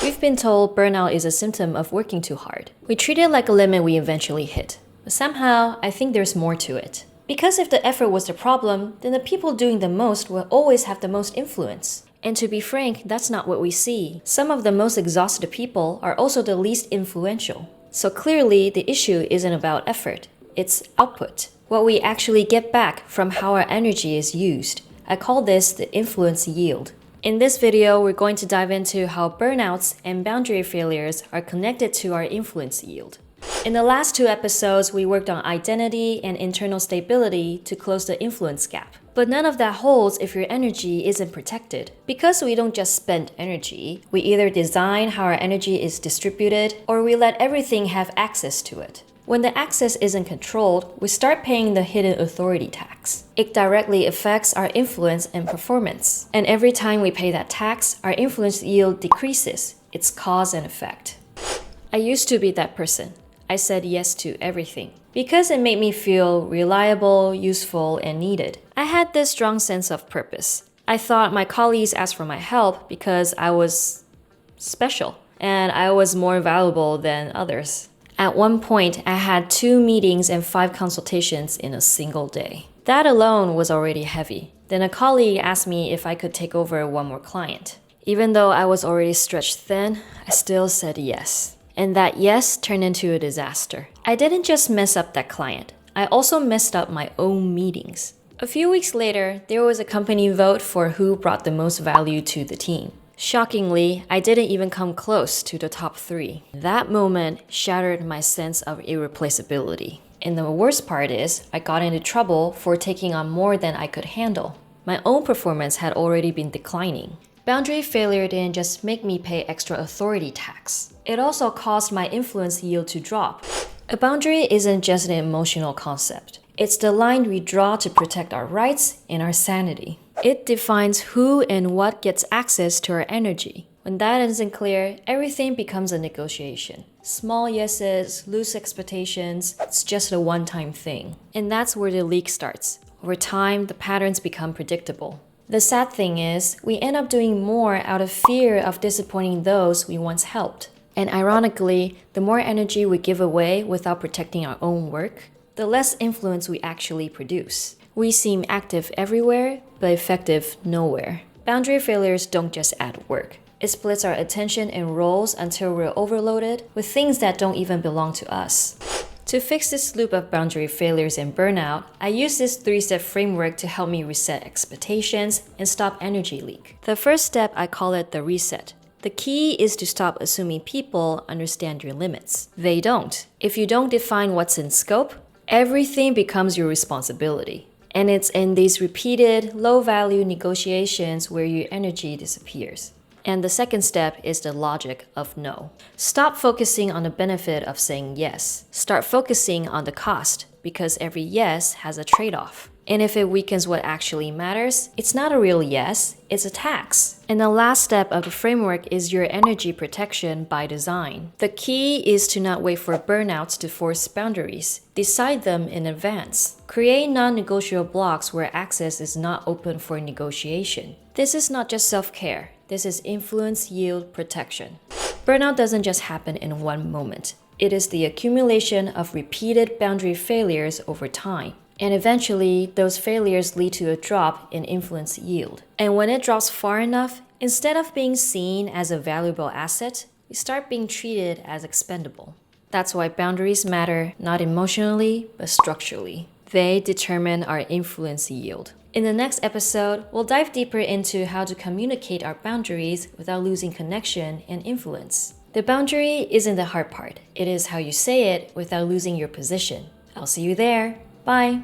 We've been told burnout is a symptom of working too hard. We treat it like a limit we eventually hit. But somehow, I think there's more to it. Because if the effort was the problem, then the people doing the most will always have the most influence. And to be frank, that's not what we see. Some of the most exhausted people are also the least influential. So clearly, the issue isn't about effort, it's output. What we actually get back from how our energy is used. I call this the influence yield. In this video, we're going to dive into how burnouts and boundary failures are connected to our influence yield. In the last 2 episodes, we worked on identity and internal stability to close the influence gap. But none of that holds if your energy isn't protected. Because we don't just spend energy, we either design how our energy is distributed or we let everything have access to it. When the access isn't controlled, we start paying the hidden authority tax. It directly affects our influence and performance. And every time we pay that tax, our influence yield decreases. It's cause and effect. I used to be that person. I said yes to everything because it made me feel reliable, useful, and needed. I had this strong sense of purpose. I thought my colleagues asked for my help because I was special and I was more valuable than others. At one point, I had 2 meetings and 5 consultations in a single day. That alone was already heavy. Then a colleague asked me if I could take over one more client. Even though I was already stretched thin, I still said yes. And that yes turned into a disaster. I didn't just mess up that client, I also messed up my own meetings. A few weeks later, there was a company vote for who brought the most value to the team. Shockingly, I didn't even come close to the top 3. That moment shattered my sense of irreplaceability. And the worst part is, I got into trouble for taking on more than I could handle. My own performance had already been declining. Boundary failure didn't just make me pay extra authority tax. It also caused my influence yield to drop. A boundary isn't just an emotional concept. It's the line we draw to protect our rights and our sanity. It defines who and what gets access to our energy. When that isn't clear, everything becomes a negotiation. Small yeses, loose expectations, it's just a one-time thing. And that's where the leak starts. Over time, the patterns become predictable. The sad thing is, we end up doing more out of fear of disappointing those we once helped. And ironically, the more energy we give away without protecting our own work, the less influence we actually produce. We seem active everywhere, but effective nowhere. Boundary failures don't just add work. It splits our attention and roles until we're overloaded with things that don't even belong to us. To fix this loop of boundary failures and burnout, I use this 3-step framework to help me reset expectations and stop energy leak. The first step, I call it the reset. The key is to stop assuming people understand your limits. They don't. If you don't define what's in scope, everything becomes your responsibility. And it's in these repeated, low-value negotiations where your energy disappears. And the second step is the logic of no. Stop focusing on the benefit of saying yes. Start focusing on the cost, because every yes has a trade-off. And if it weakens what actually matters, it's not a real yes, it's a tax. And the last step of the framework is your energy protection by design. The key is to not wait for burnouts to force boundaries. Decide them in advance. Create non-negotiable blocks where access is not open for negotiation. This is not just self-care. This is influence yield protection. Burnout doesn't just happen in one moment. It is the accumulation of repeated boundary failures over time. And eventually, those failures lead to a drop in influence yield. And when it drops far enough, instead of being seen as a valuable asset, we start being treated as expendable. That's why boundaries matter, not emotionally, but structurally. They determine our influence yield. In the next episode, we'll dive deeper into how to communicate our boundaries without losing connection and influence. The boundary isn't the hard part. It is how you say it without losing your position. I'll see you there. Bye.